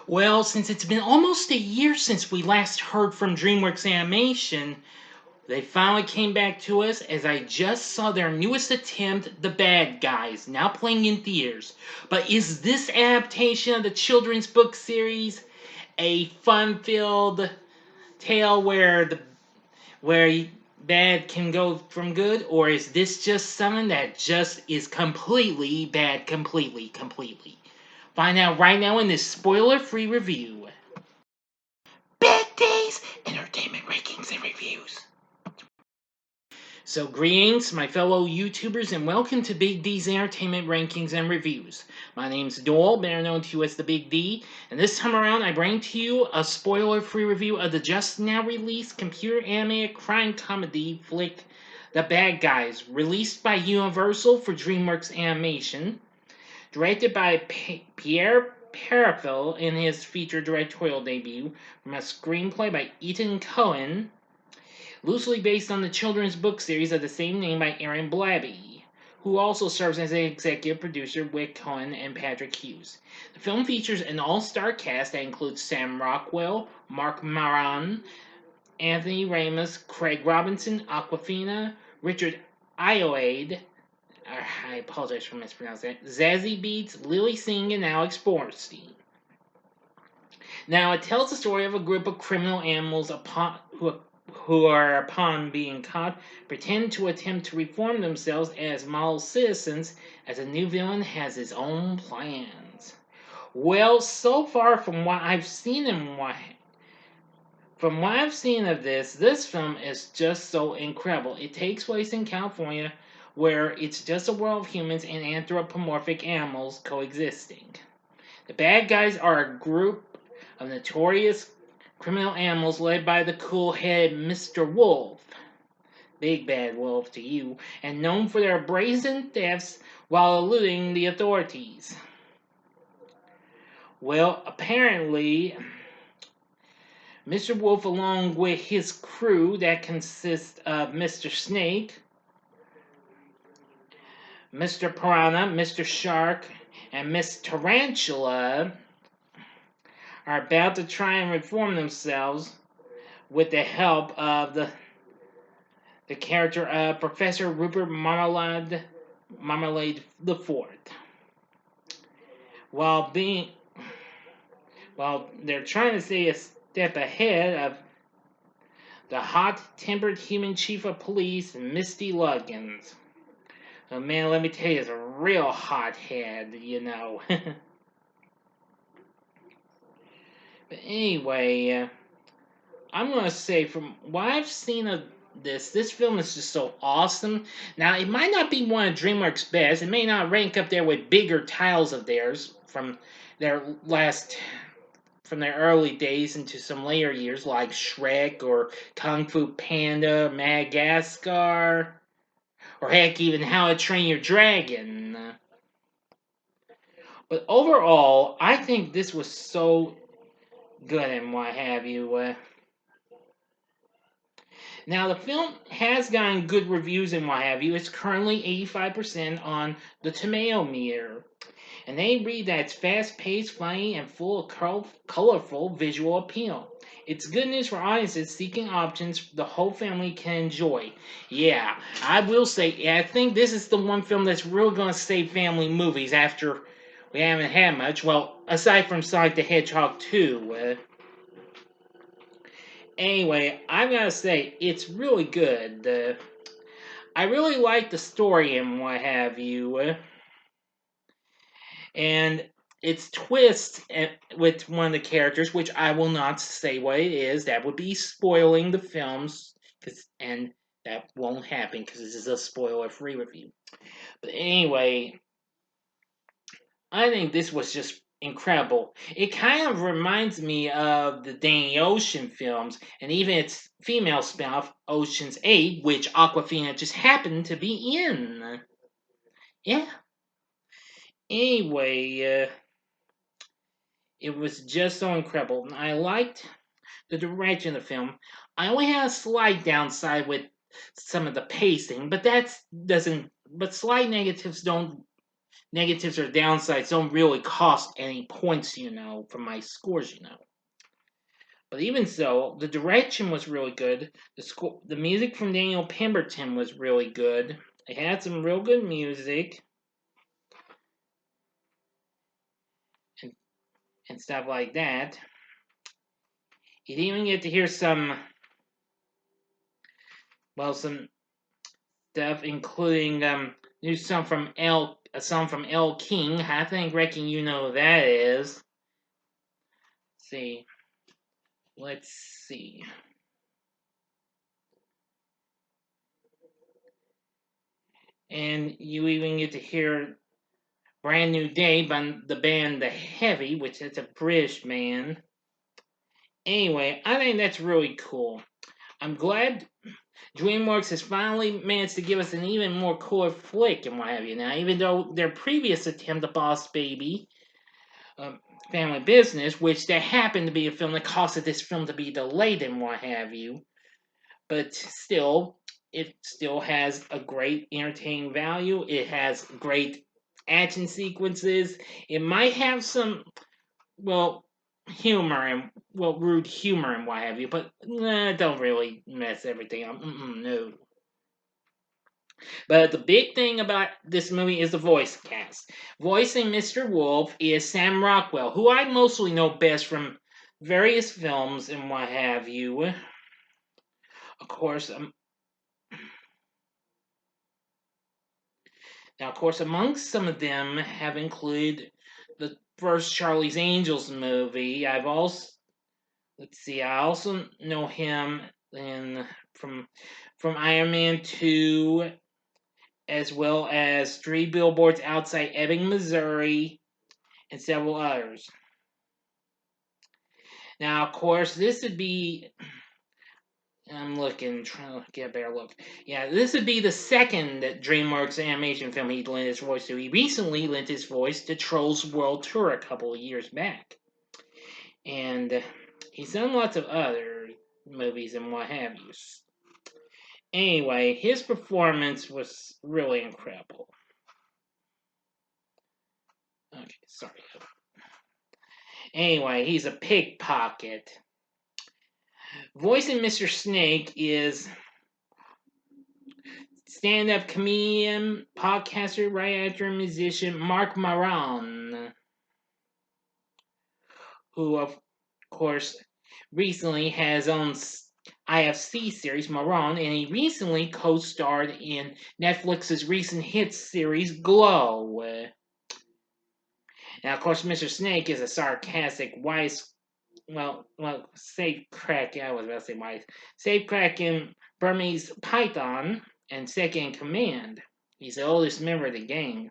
Well, since it's been almost a year since we last heard from Dreamworks Animation, they finally came back to us as I just saw their newest attempt, The Bad Guys, now playing in theaters. But is this adaptation of the children's book series a fun-filled tale where bad can go from good, or is this just something that just is completely bad, completely? Find out right now in this spoiler-free review. Bad Days Entertainment Rankings and Reviews. So greetings, my fellow YouTubers, and welcome to Big D's Entertainment Rankings and Reviews. My name's Doyle, better known to you as the Big D, and this time around I bring to you a spoiler-free review of the just now released computer animated crime comedy flick The Bad Guys, released by Universal for Dreamworks Animation, directed by Pierre Perifel in his feature directorial debut, from a screenplay by Ethan Cohen, loosely based on the children's book series of the same name by Aaron Blabey, who also serves as an executive producer with Cohen and Patrick Hughes. The film features an all-star cast that includes Sam Rockwell, Marc Maron, Anthony Ramos, Craig Robinson, Awkwafina, Richard Ayoade, I apologize for mispronouncing that, Zazie Beetz, Lilly Singh, and Alex Borstein. Now, it tells the story of a group of criminal animals who are, upon being caught, pretend to attempt to reform themselves as model citizens, as a new villain has his own plans. Well, so far from what I've seen of this film is just so incredible. It takes place in California, where it's just a world of humans and anthropomorphic animals coexisting. The bad guys are a group of notorious criminal animals led by the cool-headed Mr. Wolf, Big Bad Wolf to you, and known for their brazen thefts while eluding the authorities. Well, apparently, Mr. Wolf, along with his crew that consists of Mr. Snake, Mr. Piranha, Mr. Shark, and Miss Tarantula, are about to try and reform themselves with the help of the character of Professor Rupert Marmalade IV. While they're trying to stay a step ahead of the hot-tempered human chief of police, Misty Luggins. Oh man, let me tell you, it's a real hothead, you know. But anyway, I'm going to say from what I've seen of this film is just so awesome. Now, it might not be one of DreamWorks' best. It may not rank up there with bigger titles of theirs from their early days into some later years, like Shrek or Kung Fu Panda, Madagascar, or heck, even How to Train Your Dragon. But overall, I think this was so good and what have you. Now, the film has gotten good reviews and what have you. It's currently 85% on the tomato meter. And they read that it's fast-paced, funny, and full of colorful visual appeal. It's good news for audiences seeking options the whole family can enjoy. Yeah, I will say, I think this is the one film that's really going to save family movies after we haven't had much. Well, aside from Sonic the Hedgehog 2. Anyway, I'm going to say, it's really good. I really like the story and what have you. And its twist with one of the characters, which I will not say what it is, that would be spoiling the films, and that won't happen because this is a spoiler-free review. But anyway, I think this was just incredible. It kind of reminds me of the Danny Ocean films, and even its female spin-off, Ocean's 8, which Awkwafina just happened to be in. Yeah. Anyway, it was just so incredible. I liked the direction of the film. I only had a slight downside with some of the pacing, but but slight negatives don't negatives or downsides don't really cost any points, from my scores. But even so, the direction was really good. The music from Daniel Pemberton was really good. It had some real good music and stuff like that. You didn't even get to hear some stuff, including new song from a song from El King. Reckon you know who that is. Let's see. And you even get to hear Brand New Day by the band The Heavy, which is a British band. Anyway, I think that's really cool. I'm glad Dreamworks has finally managed to give us an even more cooler flick and what have you. Now, even though their previous attempt, The Boss Baby, Family Business, which there happened to be a film that caused this film to be delayed and what have you, but still, it still has a great entertaining value. It has great action sequences. It might have some, humor and, rude humor and what have you, but don't really mess everything up. No. But the big thing about this movie is the voice cast. Voicing Mr. Wolf is Sam Rockwell, who I mostly know best from various films and what have you. Of course, amongst some of them have included the first Charlie's Angels movie. I also know him from Iron Man 2, as well as 3 Billboards Outside Ebbing, Missouri, and several others. Now, of course, this would be. I'm trying to get a better look. Yeah, this would be the second DreamWorks animation film he'd lent his voice to. He recently lent his voice to Trolls World Tour a couple of years back. And he's done lots of other movies and what have you. Anyway, his performance was really incredible. Okay, sorry. Anyway, he's a pickpocket. Voicing Mr. Snake is stand-up comedian, podcaster, writer, and musician Marc Maron, who, of course, recently has his own IFC series, Maron, and he recently co-starred in Netflix's recent hit series, Glow. Now, of course, Mr. Snake is a sarcastic, safe-cracking Burmese python and second in command. He's the oldest member of the gang.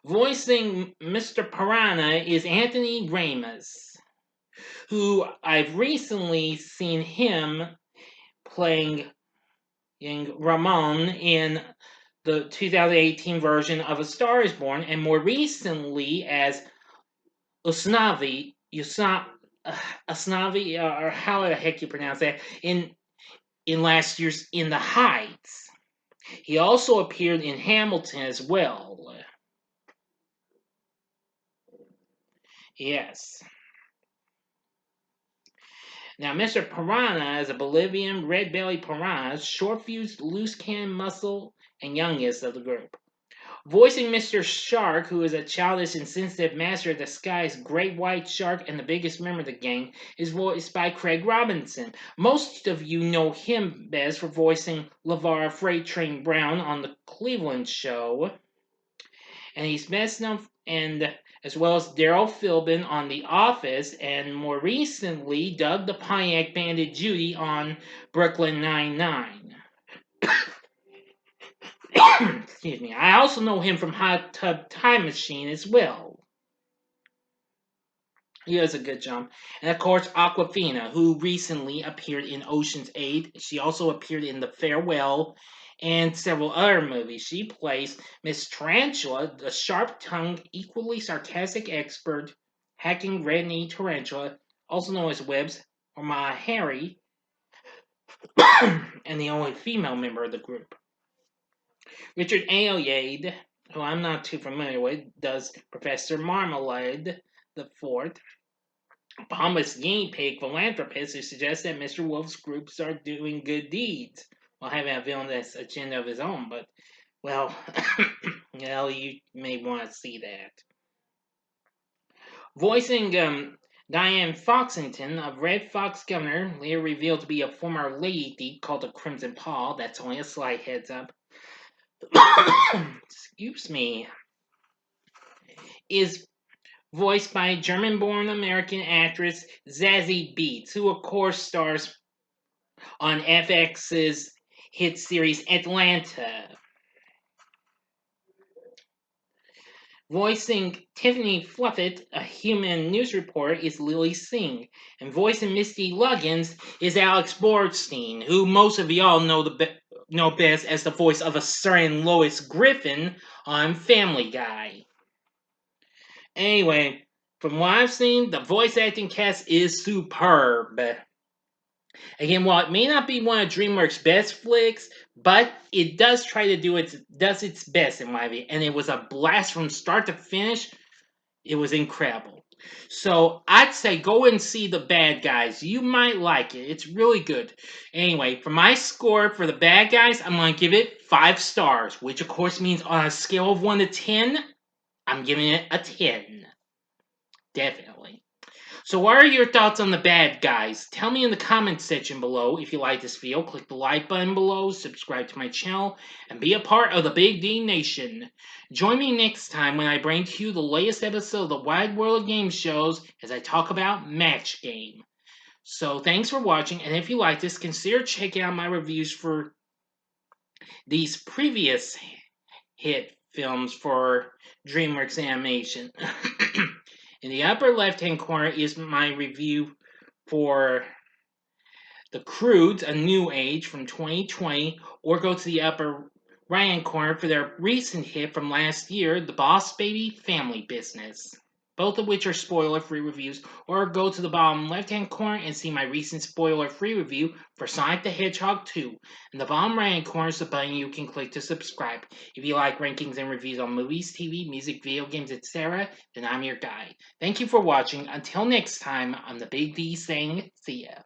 Voicing Mr. Piranha is Anthony Ramos, who I've recently seen him playing Ramon in the 2018 version of A Star is Born, and more recently as Usnavi, or how the heck you pronounce that, in last year's In the Heights. He also appeared in Hamilton as well. Yes. Now, Mr. Piranha is a Bolivian red-bellied piranha, short-fused, loose-cannon muscle, and youngest of the group. Voicing Mr. Shark, who is a childish and sensitive master of the sky's great white shark and the biggest member of the gang, is voiced by Craig Robinson. Most of you know him best for voicing LeVar Freight Train Brown on the Cleveland Show. And he's best known, as well as Daryl Philbin on The Office, and more recently, Doug the Pontiac Bandit Judy on Brooklyn Nine-Nine. Excuse me. I also know him from Hot Tub Time Machine as well. He does a good job. And of course, Awkwafina, who recently appeared in Ocean's 8. She also appeared in The Farewell and several other movies. She plays Miss Tarantula, the sharp-tongued, equally sarcastic expert, hacking red-kneed tarantula, also known as Webbs or Ma Harry, and the only female member of the group. Richard Ayoade, who I'm not too familiar with, does Professor Marmalade the Fourth, Thomas Guinea Pig philanthropist who suggests that Mr. Wolf's groups are doing good deeds while having a villainous agenda of his own, but, well, well, you may want to see that. Voicing Diane Foxington of Red Fox Governor, later revealed to be a former lady thief called the Crimson Paw, that's only a slight heads up, excuse me, is voiced by German-born American actress Zazie Beetz, who of course stars on FX's hit series Atlanta. Voicing Tiffany Fluffett, a human news reporter, is Lilly Singh, and voicing Misty Luggins is Alex Borstein, who most of y'all know best as the voice of a certain Lois Griffin on Family Guy. Anyway, from what I've seen, the voice acting cast is superb. Again, while it may not be one of DreamWorks' best flicks, but it does try to does its best in my view, and it was a blast from start to finish. It was incredible. So I'd say go and see The Bad Guys. You might like it. It's really good. Anyway, for my score for The Bad Guys, I'm going to give it 5 stars, which of course means on a scale of 1 to 10, I'm giving it a 10. Definitely. So what are your thoughts on The Bad Guys? Tell me in the comments section below. If you like this video, click the like button below, subscribe to my channel, and be a part of the Big D Nation. Join me next time when I bring to you the latest episode of the Wide World of Game Shows as I talk about Match Game. So thanks for watching, and if you like this, consider checking out my reviews for these previous hit films for DreamWorks Animation. In the upper left-hand corner is my review for The Croods, A New Age from 2020, or go to the upper right-hand corner for their recent hit from last year, The Boss Baby Family Business. Both of which are spoiler-free reviews, or go to the bottom left-hand corner and see my recent spoiler-free review for Sonic the Hedgehog 2. In the bottom right-hand corner is the button you can click to subscribe. If you like rankings and reviews on movies, TV, music, video games, etc., then I'm your guy. Thank you for watching. Until next time, I'm the Big D saying, see ya.